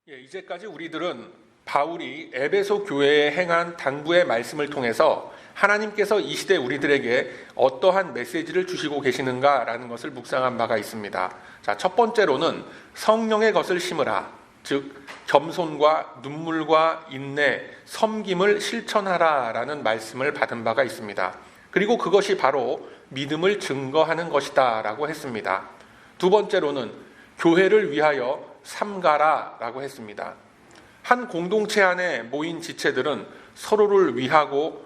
이제까지 우리들은 바울이 에베소 교회에 행한 당부의 말씀을 통해서 하나님께서 이 시대 우리들에게 어떠한 메시지를 주시고 계시는가라는 것을 묵상한 바가 있습니다. 자, 첫 번째로는 성령의 것을 심으라, 즉 겸손과 눈물과 인내, 섬김을 실천하라라는 말씀을 받은 바가 있습니다. 그리고 그것이 바로 믿음을 증거하는 것이다라고 했습니다. 두 번째로는 교회를 위하여 삼가라라고 했습니다. 한 공동체 안에 모인 지체들은 서로를 위하고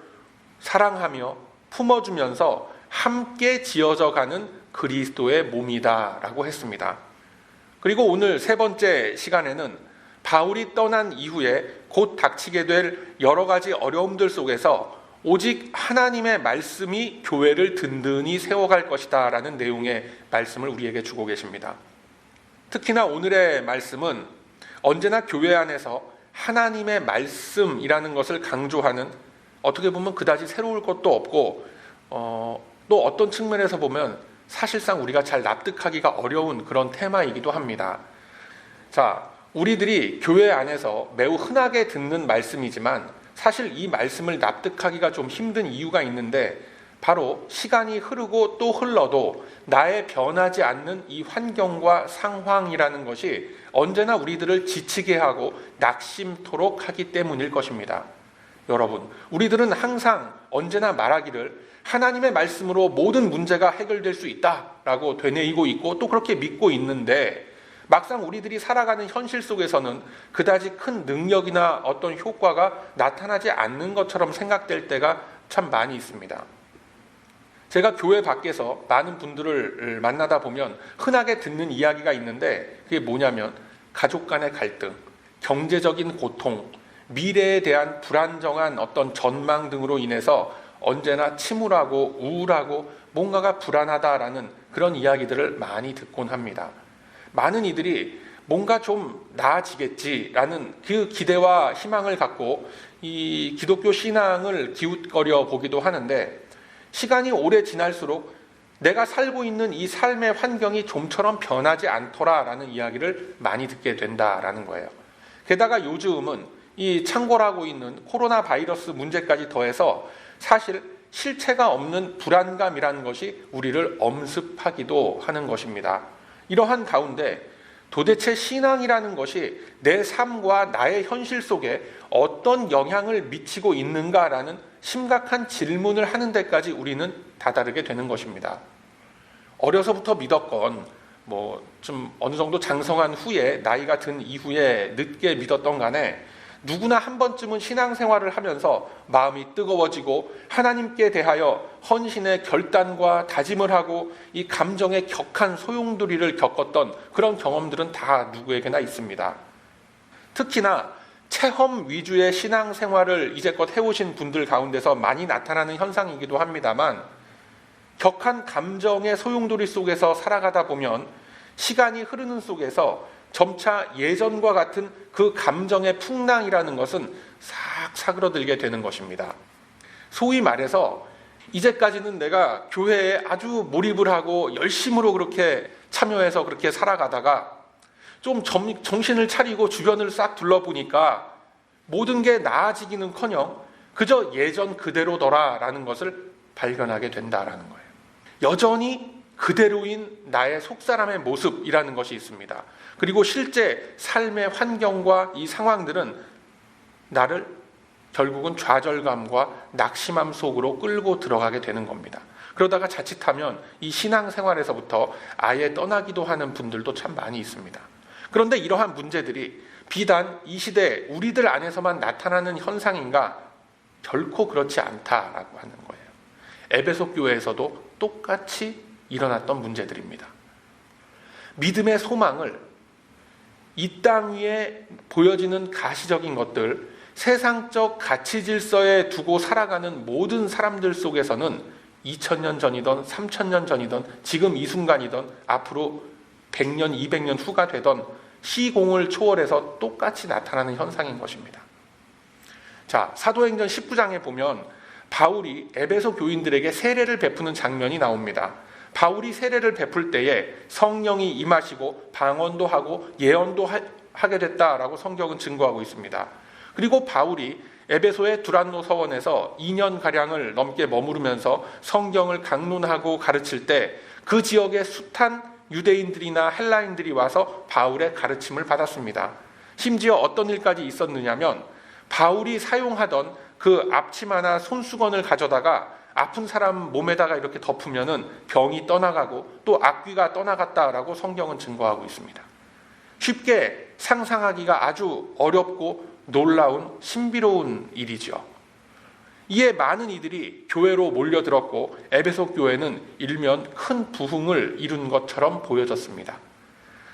사랑하며 품어주면서 함께 지어져가는 그리스도의 몸이다라고 했습니다. 그리고 오늘 세 번째 시간에는 바울이 떠난 이후에 곧 닥치게 될 여러 가지 어려움들 속에서 오직 하나님의 말씀이 교회를 든든히 세워갈 것이다 라는 내용의 말씀을 우리에게 주고 계십니다. 특히나 오늘의 말씀은 언제나 교회 안에서 하나님의 말씀이라는 것을 강조하는, 어떻게 보면 그다지 새로울 것도 없고 또 어떤 측면에서 보면 사실상 우리가 잘 납득하기가 어려운 그런 테마이기도 합니다. 자, 우리들이 교회 안에서 매우 흔하게 듣는 말씀이지만 사실 이 말씀을 납득하기가 좀 힘든 이유가 있는데, 바로 시간이 흐르고 또 흘러도 나의 변하지 않는 이 환경과 상황이라는 것이 언제나 우리들을 지치게 하고 낙심토록 하기 때문일 것입니다. 여러분, 우리들은 항상 언제나 말하기를 하나님의 말씀으로 모든 문제가 해결될 수 있다라고 되뇌이고 있고 또 그렇게 믿고 있는데, 막상 우리들이 살아가는 현실 속에서는 그다지 큰 능력이나 어떤 효과가 나타나지 않는 것처럼 생각될 때가 참 많이 있습니다. 제가 교회 밖에서 많은 분들을 만나다 보면 흔하게 듣는 이야기가 있는데, 그게 뭐냐면 가족 간의 갈등, 경제적인 고통, 미래에 대한 불안정한 어떤 전망 등으로 인해서 언제나 침울하고 우울하고 뭔가가 불안하다라는 그런 이야기들을 많이 듣곤 합니다. 많은 이들이 뭔가 좀 나아지겠지라는 그 기대와 희망을 갖고 이 기독교 신앙을 기웃거려 보기도 하는데, 시간이 오래 지날수록 내가 살고 있는 이 삶의 환경이 좀처럼 변하지 않더라라는 이야기를 많이 듣게 된다라는 거예요. 게다가 요즘은 이 창궐하고 있는 코로나 바이러스 문제까지 더해서 사실 실체가 없는 불안감이라는 것이 우리를 엄습하기도 하는 것입니다. 이러한 가운데 도대체 신앙이라는 것이 내 삶과 나의 현실 속에 어떤 영향을 미치고 있는가라는 심각한 질문을 하는 데까지 우리는 다다르게 되는 것입니다. 어려서부터 믿었건 좀 어느 정도 장성한 후에, 나이가 든 이후에 늦게 믿었던 간에 누구나 한 번쯤은 신앙생활을 하면서 마음이 뜨거워지고 하나님께 대하여 헌신의 결단과 다짐을 하고 이 감정의 격한 소용돌이를 겪었던 그런 경험들은 다 누구에게나 있습니다. 특히나 체험 위주의 신앙생활을 이제껏 해오신 분들 가운데서 많이 나타나는 현상이기도 합니다만, 격한 감정의 소용돌이 속에서 살아가다 보면 시간이 흐르는 속에서 점차 예전과 같은 그 감정의 풍랑이라는 것은 싹 사그러들게 되는 것입니다. 소위 말해서 이제까지는 내가 교회에 아주 몰입을 하고 열심으로 그렇게 참여해서 그렇게 살아가다가 좀 정신을 차리고 주변을 싹 둘러보니까 모든 게 나아지기는커녕 그저 예전 그대로더라라는 것을 발견하게 된다라는 거예요. 여전히 그대로인 나의 속사람의 모습이라는 것이 있습니다. 그리고 실제 삶의 환경과 이 상황들은 나를 결국은 좌절감과 낙심함 속으로 끌고 들어가게 되는 겁니다. 그러다가 자칫하면 이 신앙생활에서부터 아예 떠나기도 하는 분들도 참 많이 있습니다. 그런데 이러한 문제들이 비단 이 시대 우리들 안에서만 나타나는 현상인가? 결코 그렇지 않다라고 하는 거예요. 에베소 교회에서도 똑같이 일어났던 문제들입니다. 믿음의 소망을 이 땅 위에 보여지는 가시적인 것들, 세상적 가치 질서에 두고 살아가는 모든 사람들 속에서는 2000년 전이든 3000년 전이든 지금 이 순간이든 앞으로 100년, 200년 후가 되던 시공을 초월해서 똑같이 나타나는 현상인 것입니다. 자, 사도행전 19장에 보면 바울이 에베소 교인들에게 세례를 베푸는 장면이 나옵니다. 바울이 세례를 베풀 때에 성령이 임하시고 방언도 하고 예언도 하게 됐다라고 성경은 증거하고 있습니다. 그리고 바울이 에베소의 두란노 서원에서 2년가량을 넘게 머무르면서 성경을 강론하고 가르칠 때 그 지역의 숱한 유대인들이나 헬라인들이 와서 바울의 가르침을 받았습니다. 심지어 어떤 일까지 있었느냐면 바울이 사용하던 그 앞치마나 손수건을 가져다가 아픈 사람 몸에다가 이렇게 덮으면은 병이 떠나가고 또 악귀가 떠나갔다라고 성경은 증거하고 있습니다. 쉽게 상상하기가 아주 어렵고 놀라운 신비로운 일이죠. 이에 많은 이들이 교회로 몰려들었고 에베소 교회는 일면 큰 부흥을 이룬 것처럼 보여졌습니다.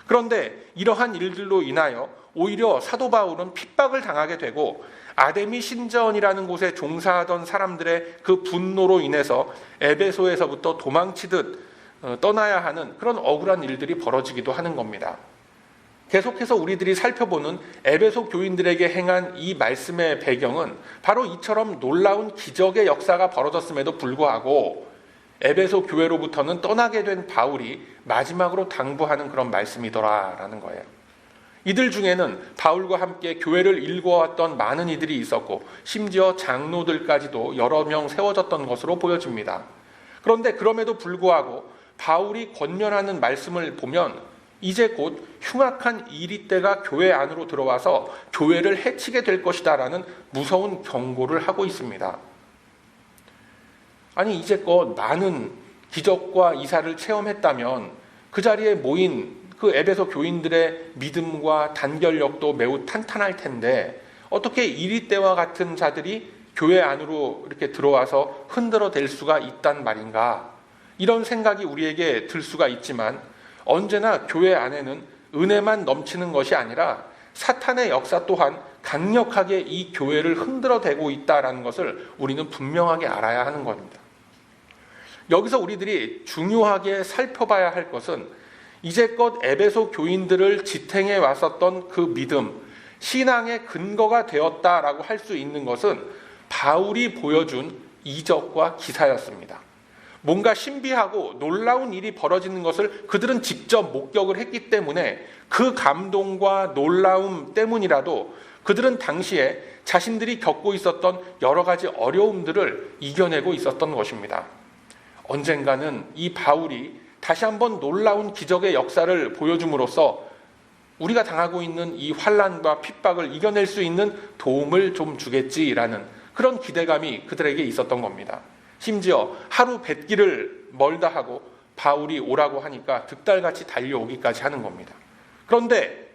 그런데 이러한 일들로 인하여 오히려 사도 바울은 핍박을 당하게 되고 아데미 신전이라는 곳에 종사하던 사람들의 그 분노로 인해서 에베소에서부터 도망치듯 떠나야 하는 그런 억울한 일들이 벌어지기도 하는 겁니다. 계속해서 우리들이 살펴보는 에베소 교인들에게 행한 이 말씀의 배경은 바로 이처럼 놀라운 기적의 역사가 벌어졌음에도 불구하고 에베소 교회로부터는 떠나게 된 바울이 마지막으로 당부하는 그런 말씀이더라라는 거예요. 이들 중에는 바울과 함께 교회를 일궈왔던 많은 이들이 있었고 심지어 장로들까지도 여러 명 세워졌던 것으로 보여집니다. 그런데 그럼에도 불구하고 바울이 권면하는 말씀을 보면 이제 곧 흉악한 이리때가 교회 안으로 들어와서 교회를 해치게 될 것이다라는 무서운 경고를 하고 있습니다. 아니 이제껏 많은 기적과 이사를 체험했다면 그 자리에 모인 그 에베소 교인들의 믿음과 단결력도 매우 탄탄할 텐데 어떻게 이리때와 같은 자들이 교회 안으로 이렇게 들어와서 흔들어 댈 수가 있단 말인가? 이런 생각이 우리에게 들 수가 있지만 언제나 교회 안에는 은혜만 넘치는 것이 아니라 사탄의 역사 또한 강력하게 이 교회를 흔들어 대고 있다는 것을 우리는 분명하게 알아야 하는 겁니다. 여기서 우리들이 중요하게 살펴봐야 할 것은 이제껏 에베소 교인들을 지탱해 왔었던 그 믿음, 신앙의 근거가 되었다라고 할 수 있는 것은 바울이 보여준 이적과 기사였습니다. 뭔가 신비하고 놀라운 일이 벌어지는 것을 그들은 직접 목격을 했기 때문에 그 감동과 놀라움 때문이라도 그들은 당시에 자신들이 겪고 있었던 여러 가지 어려움들을 이겨내고 있었던 것입니다. 언젠가는 이 바울이 다시 한번 놀라운 기적의 역사를 보여줌으로써 우리가 당하고 있는 이 환난과 핍박을 이겨낼 수 있는 도움을 좀 주겠지라는 그런 기대감이 그들에게 있었던 겁니다. 심지어 하루 뱃길을 멀다 하고 바울이 오라고 하니까 득달같이 달려오기까지 하는 겁니다. 그런데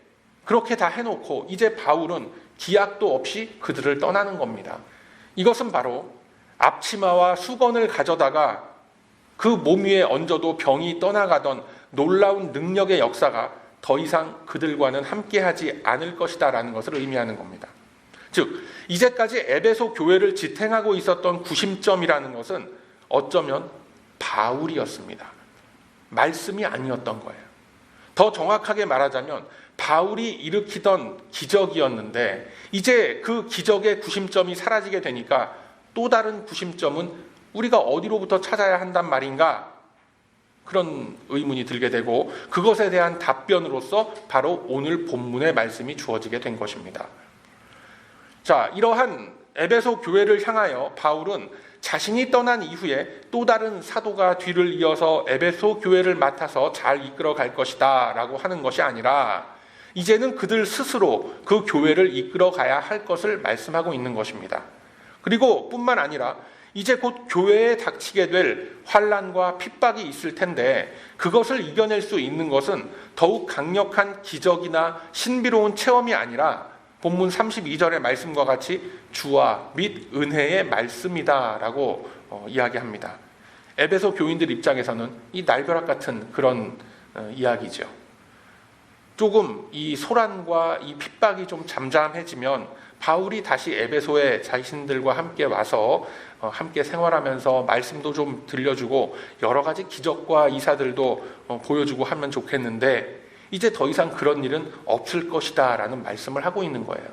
그렇게 다 해놓고 이제 바울은 기약도 없이 그들을 떠나는 겁니다. 이것은 바로 앞치마와 수건을 가져다가 그 몸 위에 얹어도 병이 떠나가던 놀라운 능력의 역사가 더 이상 그들과는 함께하지 않을 것이다라는 것을 의미하는 겁니다. 즉 이제까지 에베소 교회를 지탱하고 있었던 구심점이라는 것은 어쩌면 바울이었습니다. 말씀이 아니었던 거예요. 더 정확하게 말하자면 바울이 일으키던 기적이었는데 이제 그 기적의 구심점이 사라지게 되니까 또 다른 구심점은 우리가 어디로부터 찾아야 한단 말인가? 그런 의문이 들게 되고 그것에 대한 답변으로서 바로 오늘 본문의 말씀이 주어지게 된 것입니다. 자, 이러한 에베소 교회를 향하여 바울은 자신이 떠난 이후에 또 다른 사도가 뒤를 이어서 에베소 교회를 맡아서 잘 이끌어 갈 것이다 라고 하는 것이 아니라 이제는 그들 스스로 그 교회를 이끌어 가야 할 것을 말씀하고 있는 것입니다. 그리고 뿐만 아니라 이제 곧 교회에 닥치게 될 환난과 핍박이 있을 텐데 그것을 이겨낼 수 있는 것은 더욱 강력한 기적이나 신비로운 체험이 아니라 본문 32절의 말씀과 같이 주와 및 은혜의 말씀이다라고 이야기합니다. 에베소 교인들 입장에서는 이 날벼락 같은 그런 이야기죠. 조금 이 소란과 이 핍박이 좀 잠잠해지면 바울이 다시 에베소에 자신들과 함께 와서 함께 생활하면서 말씀도 좀 들려주고 여러 가지 기적과 이사들도 보여주고 하면 좋겠는데 이제 더 이상 그런 일은 없을 것이다 라는 말씀을 하고 있는 거예요.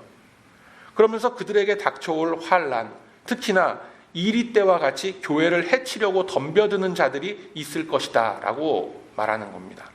그러면서 그들에게 닥쳐올 환난, 특히나 이리 때와 같이 교회를 해치려고 덤벼드는 자들이 있을 것이다 라고 말하는 겁니다.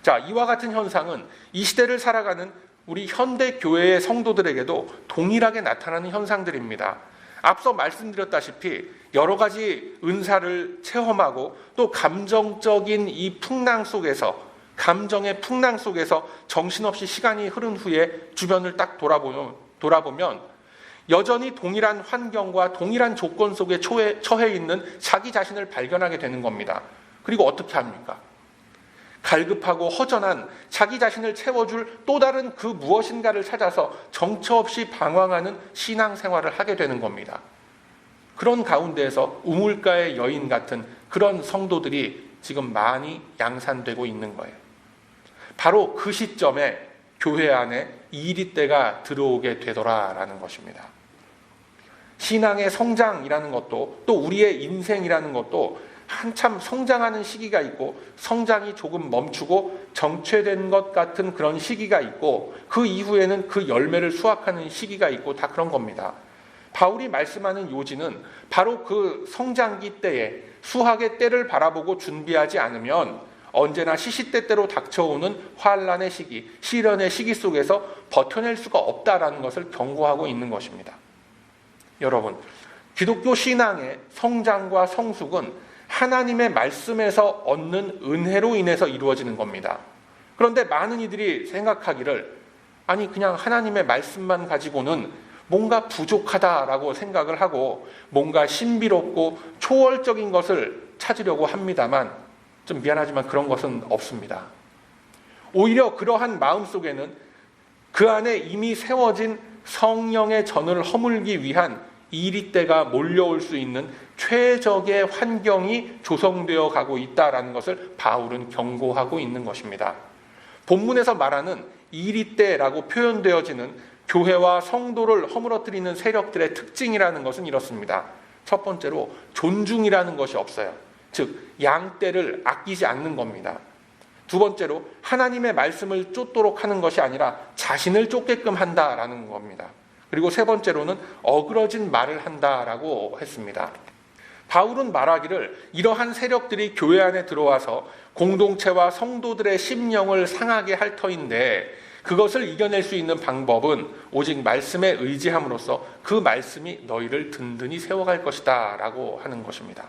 자, 이와 같은 현상은 이 시대를 살아가는 우리 현대 교회의 성도들에게도 동일하게 나타나는 현상들입니다. 앞서 말씀드렸다시피 여러 가지 은사를 체험하고 또 감정적인 이 풍랑 속에서, 감정의 풍랑 속에서 정신없이 시간이 흐른 후에 주변을 딱 돌아보면 여전히 동일한 환경과 동일한 조건 속에 처해 있는 자기 자신을 발견하게 되는 겁니다. 그리고 어떻게 합니까? 갈급하고 허전한 자기 자신을 채워줄 또 다른 그 무엇인가를 찾아서 정처 없이 방황하는 신앙생활을 하게 되는 겁니다. 그런 가운데에서 우물가의 여인 같은 그런 성도들이 지금 많이 양산되고 있는 거예요. 바로 그 시점에 교회 안에 이리때가 들어오게 되더라라는 것입니다. 신앙의 성장이라는 것도 또 우리의 인생이라는 것도 한참 성장하는 시기가 있고 성장이 조금 멈추고 정체된 것 같은 그런 시기가 있고 그 이후에는 그 열매를 수확하는 시기가 있고 다 그런 겁니다. 바울이 말씀하는 요지는 바로 그 성장기 때에 수확의 때를 바라보고 준비하지 않으면 언제나 시시때때로 닥쳐오는 환난의 시기, 시련의 시기 속에서 버텨낼 수가 없다라는 것을 경고하고 있는 것입니다. 여러분, 기독교 신앙의 성장과 성숙은 하나님의 말씀에서 얻는 은혜로 인해서 이루어지는 겁니다. 그런데 많은 이들이 생각하기를 아니 그냥 하나님의 말씀만 가지고는 뭔가 부족하다라고 생각을 하고 뭔가 신비롭고 초월적인 것을 찾으려고 합니다만 좀 미안하지만 그런 것은 없습니다. 오히려 그러한 마음속에는 그 안에 이미 세워진 성령의 전을 허물기 위한 이리때가 몰려올 수 있는 최적의 환경이 조성되어 가고 있다라는 것을 바울은 경고하고 있는 것입니다. 본문에서 말하는 이리때라고 표현되어지는 교회와 성도를 허물어뜨리는 세력들의 특징이라는 것은 이렇습니다. 첫 번째로 존중이라는 것이 없어요. 즉 양떼를 아끼지 않는 겁니다. 두 번째로 하나님의 말씀을 쫓도록 하는 것이 아니라 자신을 쫓게끔 한다라는 겁니다. 그리고 세 번째로는 어그러진 말을 한다라고 했습니다. 바울은 말하기를 이러한 세력들이 교회 안에 들어와서 공동체와 성도들의 심령을 상하게 할 터인데 그것을 이겨낼 수 있는 방법은 오직 말씀에 의지함으로써 그 말씀이 너희를 든든히 세워갈 것이다 라고 하는 것입니다.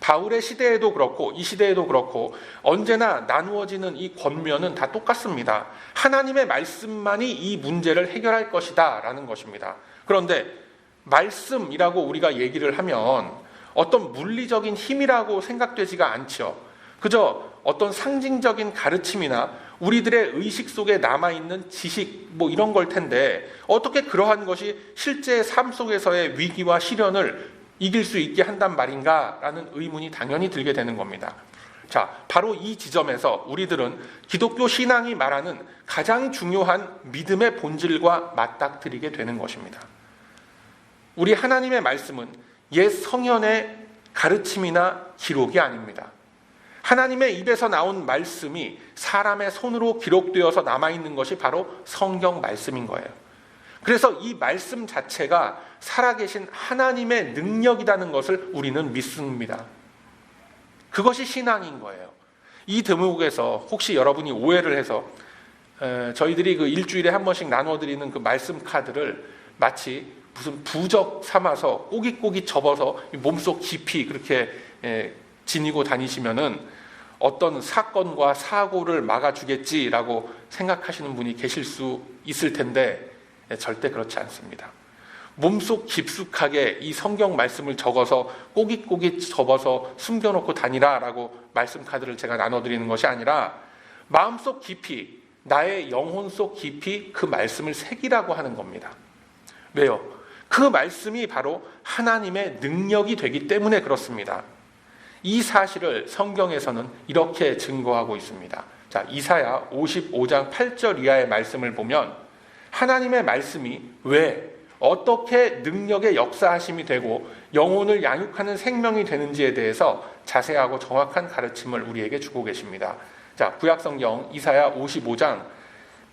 바울의 시대에도 그렇고 이 시대에도 그렇고 언제나 나누어지는 이 권면은 다 똑같습니다. 하나님의 말씀만이 이 문제를 해결할 것이다 라는 것입니다. 그런데 말씀이라고 우리가 얘기를 하면 어떤 물리적인 힘이라고 생각되지가 않죠. 그저 어떤 상징적인 가르침이나 우리들의 의식 속에 남아있는 지식 이런 걸 텐데 어떻게 그러한 것이 실제 삶 속에서의 위기와 시련을 이길 수 있게 한단 말인가 라는 의문이 당연히 들게 되는 겁니다. 자, 바로 이 지점에서 우리들은 기독교 신앙이 말하는 가장 중요한 믿음의 본질과 맞닥뜨리게 되는 것입니다. 우리 하나님의 말씀은 옛 성현의 가르침이나 기록이 아닙니다. 하나님의 입에서 나온 말씀이 사람의 손으로 기록되어서 남아있는 것이 바로 성경 말씀인 거예요. 그래서 이 말씀 자체가 살아계신 하나님의 능력이라는 것을 우리는 믿습니다. 그것이 신앙인 거예요. 이 대목에서 혹시 여러분이 오해를 해서 저희들이 그 일주일에 한 번씩 나눠드리는 그 말씀 카드를 마치 무슨 부적 삼아서 꼬깃꼬깃 접어서 몸속 깊이 그렇게 지니고 다니시면은 어떤 사건과 사고를 막아주겠지라고 생각하시는 분이 계실 수 있을 텐데 절대 그렇지 않습니다. 몸속 깊숙하게 이 성경 말씀을 적어서 꼬깃꼬깃 접어서 숨겨놓고 다니라라고 말씀 카드를 제가 나눠드리는 것이 아니라 마음속 깊이, 나의 영혼 속 깊이 그 말씀을 새기라고 하는 겁니다. 왜요? 그 말씀이 바로 하나님의 능력이 되기 때문에 그렇습니다. 이 사실을 성경에서는 이렇게 증거하고 있습니다. 자, 이사야 55장 8절 이하의 말씀을 보면 하나님의 말씀이 왜 어떻게 능력의 역사하심이 되고 영혼을 양육하는 생명이 되는지에 대해서 자세하고 정확한 가르침을 우리에게 주고 계십니다. 자, 구약성경 이사야 55장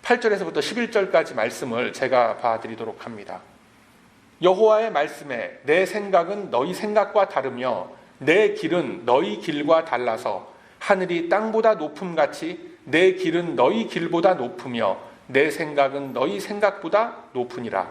8절에서부터 11절까지 말씀을 제가 봐드리도록 합니다. 여호와의 말씀에 내 생각은 너희 생각과 다르며 내 길은 너희 길과 달라서 하늘이 땅보다 높음같이 내 길은 너희 길보다 높으며 내 생각은 너희 생각보다 높으니라.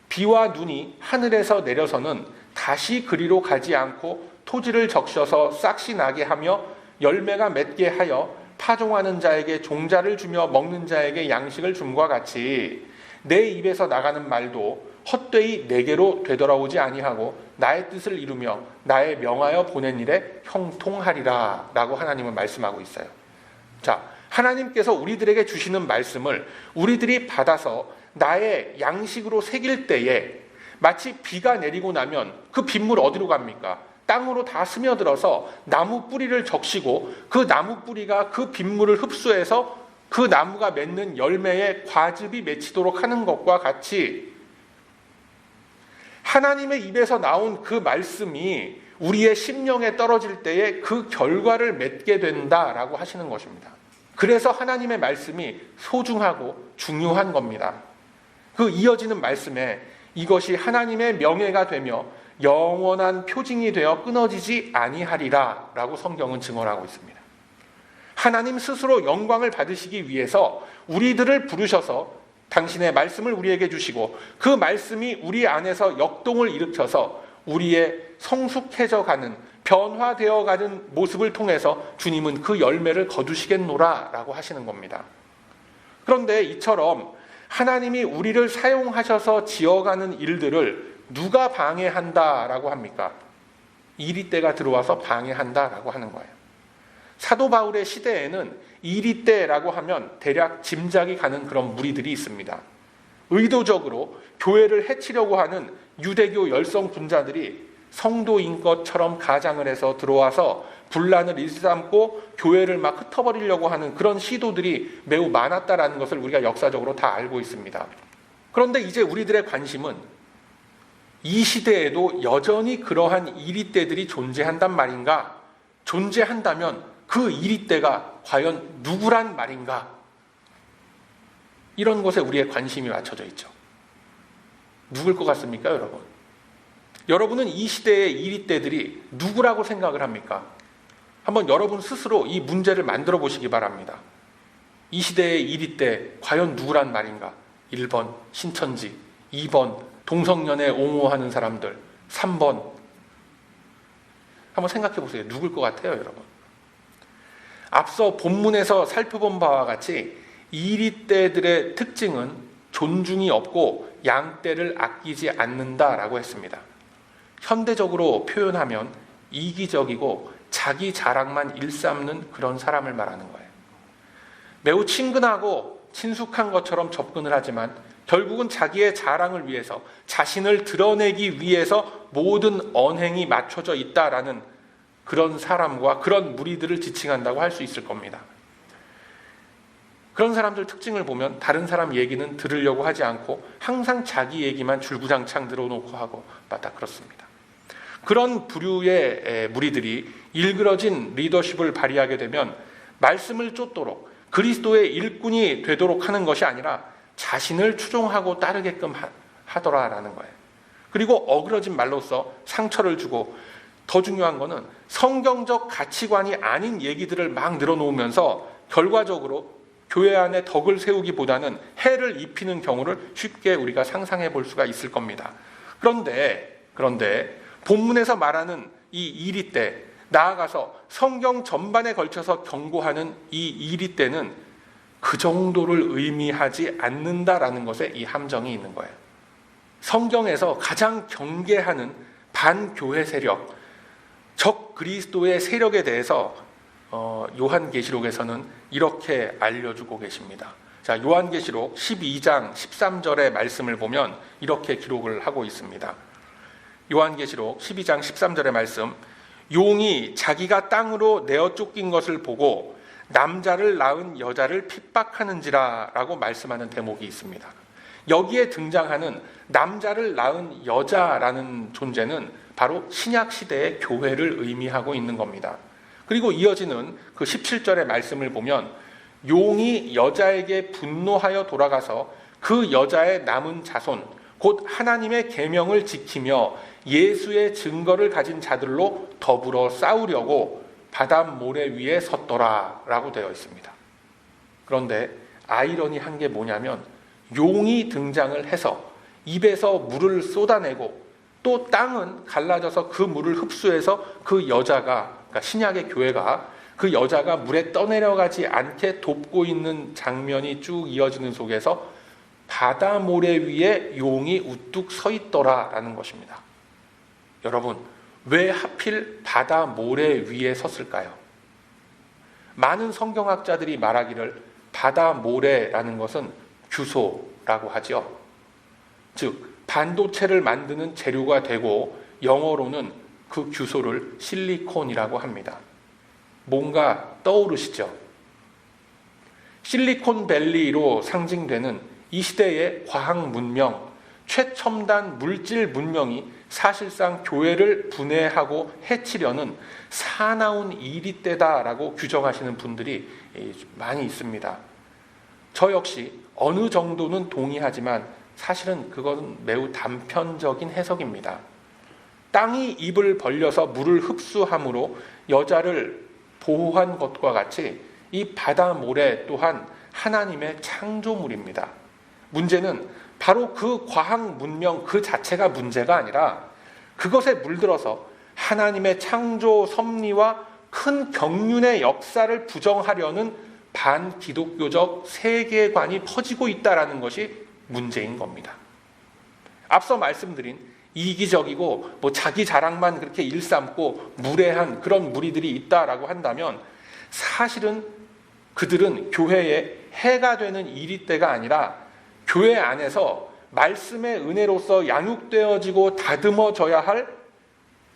비와 눈이 하늘에서 내려서는 다시 그리로 가지 않고 토지를 적셔서 싹시 나게 하며 열매가 맺게 하여 파종하는 자에게 종자를 주며 먹는 자에게 양식을 줌과 같이 내 입에서 나가는 말도 헛되이 내게로 되돌아오지 아니하고 나의 뜻을 이루며 나의 명하여 보낸 일에 형통하리라 라고 하나님은 말씀하고 있어요. 자, 하나님께서 우리들에게 주시는 말씀을 우리들이 받아서 나의 양식으로 새길 때에 마치 비가 내리고 나면 그 빗물 어디로 갑니까? 땅으로 다 스며들어서 나무 뿌리를 적시고 그 나무 뿌리가 그 빗물을 흡수해서 그 나무가 맺는 열매에 과즙이 맺히도록 하는 것과 같이 하나님의 입에서 나온 그 말씀이 우리의 심령에 떨어질 때에 그 결과를 맺게 된다라고 하시는 것입니다. 그래서 하나님의 말씀이 소중하고 중요한 겁니다. 그 이어지는 말씀에 이것이 하나님의 명예가 되며 영원한 표징이 되어 끊어지지 아니하리라 라고 성경은 증언하고 있습니다. 하나님 스스로 영광을 받으시기 위해서 우리들을 부르셔서 당신의 말씀을 우리에게 주시고 그 말씀이 우리 안에서 역동을 일으켜서 우리의 성숙해져 가는 변화되어 가는 모습을 통해서 주님은 그 열매를 거두시겠노라 라고 하시는 겁니다. 그런데 이처럼 하나님이 우리를 사용하셔서 지어가는 일들을 누가 방해한다라고 합니까? 이리때가 들어와서 방해한다라고 하는 거예요. 사도 바울의 시대에는 이리때라고 하면 대략 짐작이 가는 그런 무리들이 있습니다. 의도적으로 교회를 해치려고 하는 유대교 열성 분자들이 성도인 것처럼 가장을 해서 들어와서 분란을 일삼고 교회를 막 흩어버리려고 하는 그런 시도들이 매우 많았다라는 것을 우리가 역사적으로 다 알고 있습니다. 그런데 이제 우리들의 관심은 이 시대에도 여전히 그러한 이리때들이 존재한단 말인가? 존재한다면 그 이리때가 과연 누구란 말인가? 이런 것에 우리의 관심이 맞춰져 있죠. 누굴 것 같습니까, 여러분? 여러분은 이 시대의 이리때들이 누구라고 생각을 합니까? 한번 여러분 스스로 이 문제를 만들어 보시기 바랍니다. 이 시대의 이리때 과연 누구란 말인가? 1번 신천지, 2번 동성연애 옹호하는 사람들, 3번 한번 생각해 보세요. 누굴 것 같아요, 여러분? 앞서 본문에서 살펴본 바와 같이 이리때들의 특징은 존중이 없고 양떼를 아끼지 않는다라고 했습니다. 현대적으로 표현하면 이기적이고 자기 자랑만 일삼는 그런 사람을 말하는 거예요. 매우 친근하고 친숙한 것처럼 접근을 하지만 결국은 자기의 자랑을 위해서 자신을 드러내기 위해서 모든 언행이 맞춰져 있다라는 그런 사람과 그런 무리들을 지칭한다고 할 수 있을 겁니다. 그런 사람들 특징을 보면 다른 사람 얘기는 들으려고 하지 않고 항상 자기 얘기만 줄구장창 들어놓고 하고 다 그렇습니다. 그런 부류의 무리들이 일그러진 리더십을 발휘하게 되면 말씀을 쫓도록 그리스도의 일꾼이 되도록 하는 것이 아니라 자신을 추종하고 따르게끔 하더라라는 거예요. 그리고 어그러진 말로써 상처를 주고 더 중요한 거는 성경적 가치관이 아닌 얘기들을 막 늘어놓으면서 결과적으로 교회 안에 덕을 세우기보다는 해를 입히는 경우를 쉽게 우리가 상상해 볼 수가 있을 겁니다. 그런데 본문에서 말하는 이 이리때, 나아가서 성경 전반에 걸쳐서 경고하는 이 이리때는 그 정도를 의미하지 않는다라는 것에 이 함정이 있는 거예요. 성경에서 가장 경계하는 반교회 세력, 적 그리스도의 세력에 대해서 요한계시록에서는 이렇게 알려주고 계십니다. 자, 요한계시록 12장 13절의 말씀을 보면 이렇게 기록을 하고 있습니다. 요한계시록 12장 13절의 말씀, 용이 자기가 땅으로 내어 쫓긴 것을 보고 남자를 낳은 여자를 핍박하는지라 라고 말씀하는 대목이 있습니다. 여기에 등장하는 남자를 낳은 여자라는 존재는 바로 신약시대의 교회를 의미하고 있는 겁니다. 그리고 이어지는 그 17절의 말씀을 보면 용이 여자에게 분노하여 돌아가서 그 여자의 남은 자손 곧 하나님의 계명을 지키며 예수의 증거를 가진 자들로 더불어 싸우려고 바닷 모래 위에 섰더라 라고 되어 있습니다. 그런데 아이러니한 게 뭐냐면 용이 등장을 해서 입에서 물을 쏟아내고 또 땅은 갈라져서 그 물을 흡수해서 그 여자가, 그러니까 신약의 교회가 그 여자가 물에 떠내려가지 않게 돕고 있는 장면이 쭉 이어지는 속에서 바다 모래 위에 용이 우뚝 서 있더라라는 것입니다. 여러분, 왜 하필 바다 모래 위에 섰을까요? 많은 성경학자들이 말하기를 바다 모래라는 것은 규소라고 하죠. 즉 반도체를 만드는 재료가 되고 영어로는 그 규소를 실리콘이라고 합니다. 뭔가 떠오르시죠? 실리콘밸리로 상징되는 이 시대의 과학 문명, 최첨단 물질 문명이 사실상 교회를 분해하고 해치려는 사나운 일이 때다라고 규정하시는 분들이 많이 있습니다. 저 역시 어느 정도는 동의하지만 사실은 그건 매우 단편적인 해석입니다. 땅이 입을 벌려서 물을 흡수함으로 여자를 보호한 것과 같이 이 바다 모래 또한 하나님의 창조물입니다. 문제는 바로 그 과학 문명 그 자체가 문제가 아니라 그것에 물들어서 하나님의 창조 섭리와 큰 경륜의 역사를 부정하려는 반기독교적 세계관이 퍼지고 있다는 것이 문제인 겁니다. 앞서 말씀드린 이기적이고 자기 자랑만 그렇게 일삼고 무례한 그런 무리들이 있다라고 한다면 사실은 그들은 교회에 해가 되는 이리때가 아니라 교회 안에서 말씀의 은혜로서 양육되어지고 다듬어져야 할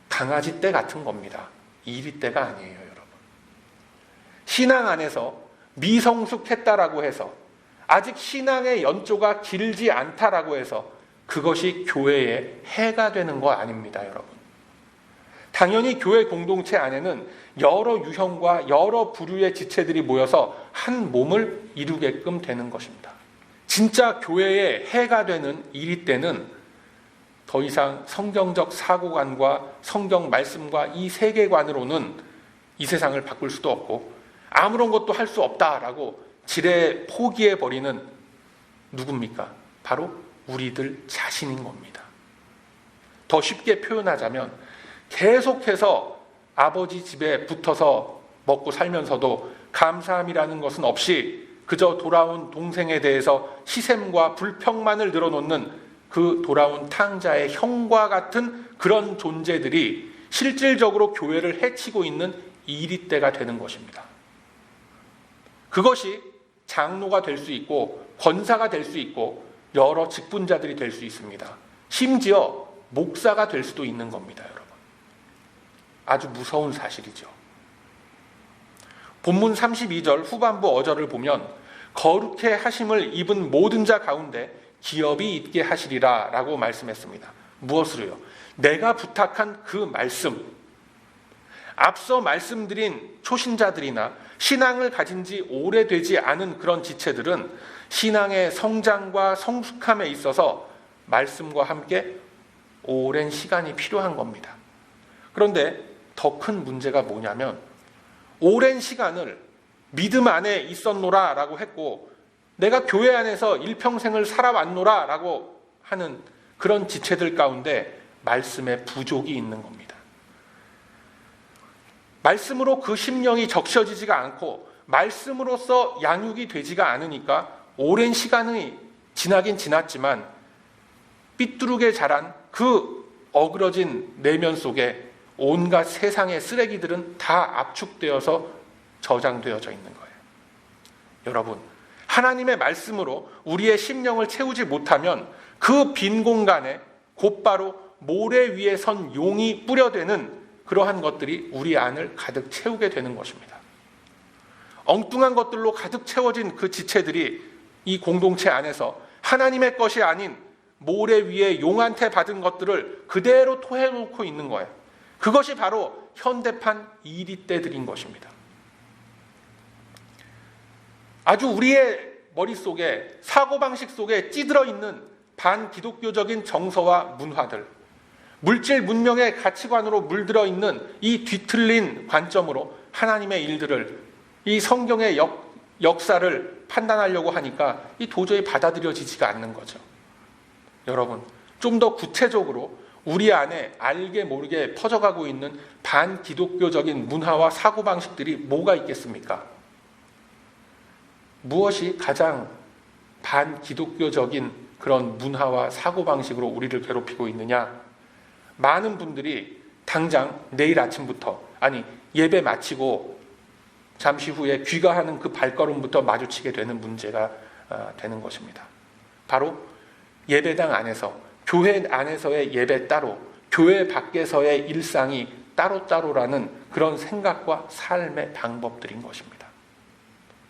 강아지 떼 같은 겁니다. 이리때가 아니에요, 여러분. 신앙 안에서 미성숙했다라고 해서 아직 신앙의 연조가 길지 않다라고 해서 그것이 교회에 해가 되는 거 아닙니다, 여러분. 당연히 교회 공동체 안에는 여러 유형과 여러 부류의 지체들이 모여서 한 몸을 이루게끔 되는 것입니다. 진짜 교회에 해가 되는 일이 때는 더 이상 성경적 사고관과 성경 말씀과 이 세계관으로는 이 세상을 바꿀 수도 없고 아무런 것도 할 수 없다라고 지레 포기해버리는 누굽니까? 바로 우리들 자신인 겁니다. 더 쉽게 표현하자면 계속해서 아버지 집에 붙어서 먹고 살면서도 감사함이라는 것은 없이 그저 돌아온 동생에 대해서 시샘과 불평만을 늘어놓는 그 돌아온 탕자의 형과 같은 그런 존재들이 실질적으로 교회를 해치고 있는 이리때가 되는 것입니다. 그것이 장로가 될 수 있고 권사가 될 수 있고 여러 직분자들이 될 수 있습니다. 심지어 목사가 될 수도 있는 겁니다, 여러분. 아주 무서운 사실이죠. 본문 32절 후반부 어절을 보면 거룩해 하심을 입은 모든 자 가운데 기업이 있게 하시리라 라고 말씀했습니다. 무엇으로요? 내가 부탁한 그 말씀, 앞서 말씀드린 초신자들이나 신앙을 가진 지 오래되지 않은 그런 지체들은 신앙의 성장과 성숙함에 있어서 말씀과 함께 오랜 시간이 필요한 겁니다. 그런데 더 큰 문제가 뭐냐면 오랜 시간을 믿음 안에 있었노라 라고 했고 내가 교회 안에서 일평생을 살아왔노라 라고 하는 그런 지체들 가운데 말씀의 부족이 있는 겁니다. 말씀으로 그 심령이 적셔지지가 않고 말씀으로서 양육이 되지가 않으니까 오랜 시간이 지나긴 지났지만 삐뚤게 자란 그 어그러진 내면 속에 온갖 세상의 쓰레기들은 다 압축되어서 저장되어져 있는 거예요. 여러분, 하나님의 말씀으로 우리의 심령을 채우지 못하면 그 빈 공간에 곧바로 모래 위에 선 용이 뿌려대는 그러한 것들이 우리 안을 가득 채우게 되는 것입니다. 엉뚱한 것들로 가득 채워진 그 지체들이 이 공동체 안에서 하나님의 것이 아닌 모래 위에 용한테 받은 것들을 그대로 토해놓고 있는 거예요. 그것이 바로 현대판 이리떼들인 것입니다. 아주 우리의 머릿속에 사고방식 속에 찌들어 있는 반기독교적인 정서와 문화들, 물질 문명의 가치관으로 물들어 있는 이 뒤틀린 관점으로 하나님의 일들을, 이 성경의 역사를 판단하려고 하니까 이 도저히 받아들여지지가 않는 거죠. 여러분, 좀 더 구체적으로 우리 안에 알게 모르게 퍼져가고 있는 반기독교적인 문화와 사고방식들이 뭐가 있겠습니까? 무엇이 가장 반기독교적인 그런 문화와 사고방식으로 우리를 괴롭히고 있느냐? 많은 분들이 당장 내일 아침부터, 아니 예배 마치고 잠시 후에 귀가하는 그 발걸음부터 마주치게 되는 문제가 되는 것입니다. 바로 예배당 안에서, 교회 안에서의 예배 따로, 교회 밖에서의 일상이 따로따로라는 그런 생각과 삶의 방법들인 것입니다.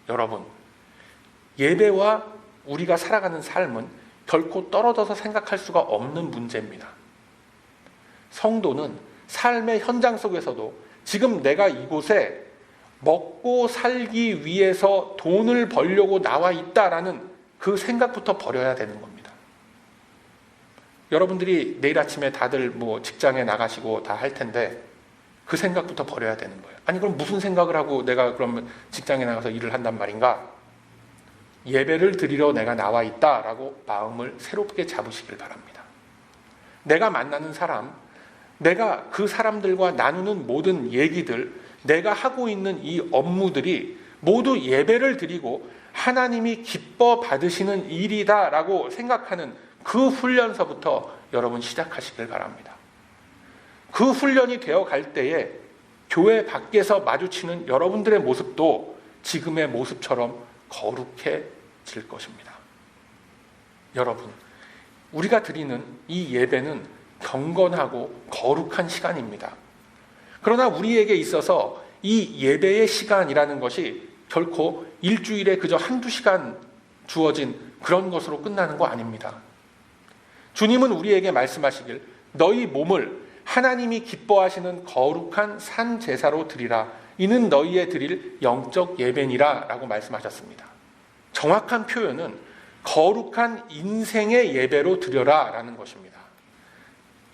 여러분, 예배와 우리가 살아가는 삶은 결코 떨어져서 생각할 수가 없는 문제입니다. 성도는 삶의 현장 속에서도 지금 내가 이곳에 먹고 살기 위해서 돈을 벌려고 나와 있다라는 그 생각부터 버려야 되는 겁니다. 여러분들이 내일 아침에 다들 뭐 직장에 나가시고 다 할 텐데 그 생각부터 버려야 되는 거예요. 아니 그럼 무슨 생각을 하고 내가 그러면 직장에 나가서 일을 한단 말인가? 예배를 드리러 내가 나와 있다라고 마음을 새롭게 잡으시길 바랍니다. 내가 만나는 사람, 내가 그 사람들과 나누는 모든 얘기들, 내가 하고 있는 이 업무들이 모두 예배를 드리고 하나님이 기뻐 받으시는 일이다라고 생각하는 그 훈련서부터 여러분 시작하시길 바랍니다. 그 훈련이 되어 갈 때에 교회 밖에서 마주치는 여러분들의 모습도 지금의 모습처럼 거룩해질 것입니다. 여러분, 우리가 드리는 이 예배는 경건하고 거룩한 시간입니다. 그러나 우리에게 있어서 이 예배의 시간이라는 것이 결코 일주일에 그저 한두 시간 주어진 그런 것으로 끝나는 거 아닙니다. 주님은 우리에게 말씀하시길 너희 몸을 하나님이 기뻐하시는 거룩한 산 제사로 드리라. 이는 너희의 드릴 영적 예배니라 라고 말씀하셨습니다. 정확한 표현은 거룩한 인생의 예배로 드려라 라는 것입니다.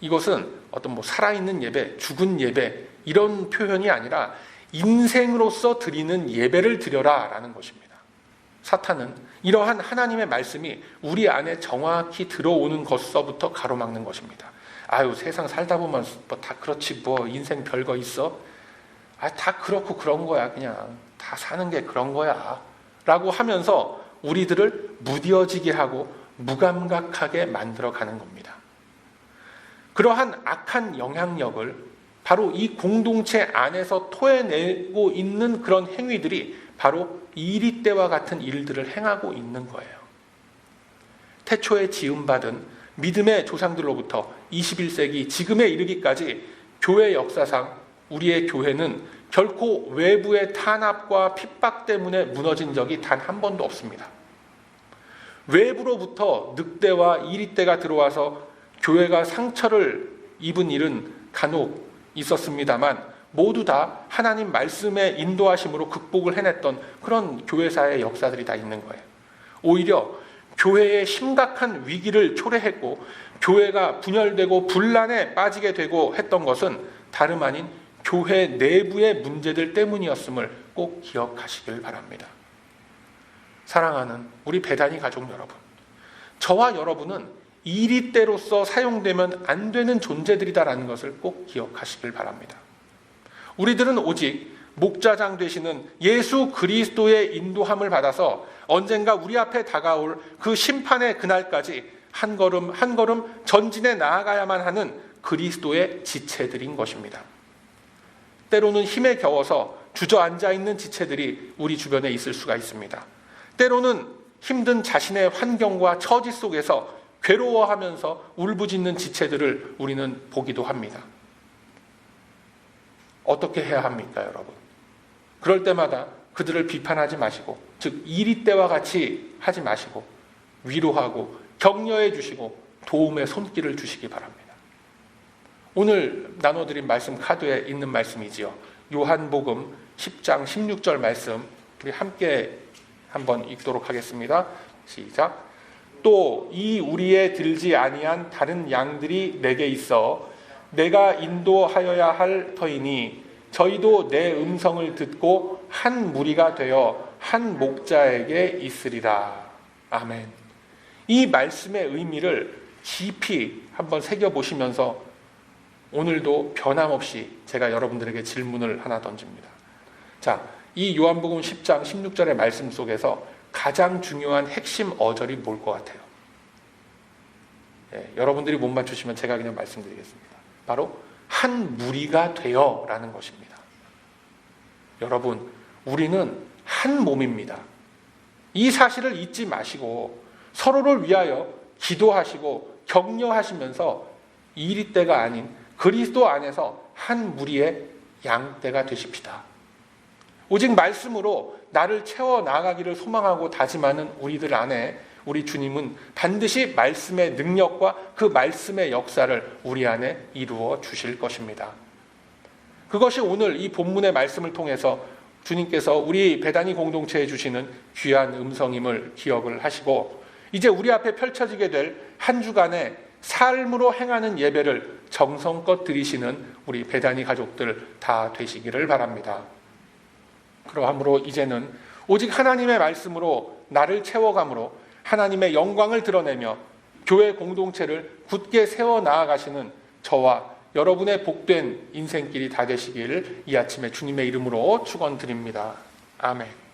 이것은 어떤 살아있는 예배, 죽은 예배 이런 표현이 아니라 인생으로서 드리는 예배를 드려라 라는 것입니다. 사탄은 이러한 하나님의 말씀이 우리 안에 정확히 들어오는 것서부터 가로막는 것입니다. 아유, 세상 살다 보면 다 그렇지 뭐 인생 별거 있어? 다 그렇고 그런 거야. 그냥 다 사는 게 그런 거야 라고 하면서 우리들을 무뎌지게 하고 무감각하게 만들어가는 겁니다. 그러한 악한 영향력을 바로 이 공동체 안에서 토해내고 있는 그런 행위들이 바로 이리 때와 같은 일들을 행하고 있는 거예요. 태초에 지음받은 믿음의 조상들로부터 21세기 지금에 이르기까지 교회 역사상 우리의 교회는 결코 외부의 탄압과 핍박 때문에 무너진 적이 단 한 번도 없습니다. 외부로부터 늑대와 이리떼가 들어와서 교회가 상처를 입은 일은 간혹 있었습니다만 모두 다 하나님 말씀의 인도하심으로 극복을 해냈던 그런 교회사의 역사들이 다 있는 거예요. 오히려 교회의 심각한 위기를 초래했고 교회가 분열되고 분란에 빠지게 되고 했던 것은 다름 아닌 교회 내부의 문제들 때문이었음을 꼭 기억하시길 바랍니다. 사랑하는 우리 배단위 가족 여러분, 저와 여러분은 이리때로서 사용되면 안 되는 존재들이다라는 것을 꼭 기억하시길 바랍니다. 우리들은 오직 목자장 되시는 예수 그리스도의 인도함을 받아서 언젠가 우리 앞에 다가올 그 심판의 그날까지 한 걸음 한 걸음 전진해 나아가야만 하는 그리스도의 지체들인 것입니다. 때로는 힘에 겨워서 주저앉아 있는 지체들이 우리 주변에 있을 수가 있습니다. 때로는 힘든 자신의 환경과 처지 속에서 괴로워하면서 울부짖는 지체들을 우리는 보기도 합니다. 어떻게 해야 합니까, 여러분? 그럴 때마다 그들을 비판하지 마시고, 즉 이리때와 같이 하지 마시고 위로하고 격려해 주시고 도움의 손길을 주시기 바랍니다. 오늘 나눠드린 말씀 카드에 있는 말씀이지요. 요한복음 10장 16절 말씀 우리 함께 한번 읽도록 하겠습니다. 시작. 또 이 우리에 들지 아니한 다른 양들이 내게 있어 내가 인도하여야 할 터이니 저희도 내 음성을 듣고 한 무리가 되어 한 목자에게 있으리라. 아멘. 이 말씀의 의미를 깊이 한번 새겨보시면서 오늘도 변함없이 제가 여러분들에게 질문을 하나 던집니다. 자, 이 요한복음 10장 16절의 말씀 속에서 가장 중요한 핵심 어절이 뭘 것 같아요? 여러분들이 못 맞추시면 제가 그냥 말씀드리겠습니다. 바로 한 무리가 되어 라는 것입니다. 여러분, 우리는 한 몸입니다. 이 사실을 잊지 마시고 서로를 위하여 기도하시고 격려하시면서 이리떼가 아닌 그리스도 안에서 한 무리의 양떼가 되십시다. 오직 말씀으로 나를 채워 나가기를 소망하고 다짐하는 우리들 안에 우리 주님은 반드시 말씀의 능력과 그 말씀의 역사를 우리 안에 이루어 주실 것입니다. 그것이 오늘 이 본문의 말씀을 통해서 주님께서 우리 배단위 공동체에 주시는 귀한 음성임을 기억을 하시고 이제 우리 앞에 펼쳐지게 될 한 주간의 삶으로 행하는 예배를 정성껏 드리시는 우리 배단위 가족들 다 되시기를 바랍니다. 그러함으로 이제는 오직 하나님의 말씀으로 나를 채워감으로 하나님의 영광을 드러내며 교회 공동체를 굳게 세워 나아가시는 저와 여러분의 복된 인생길이 다 되시기를 이 아침에 주님의 이름으로 축원드립니다. 아멘.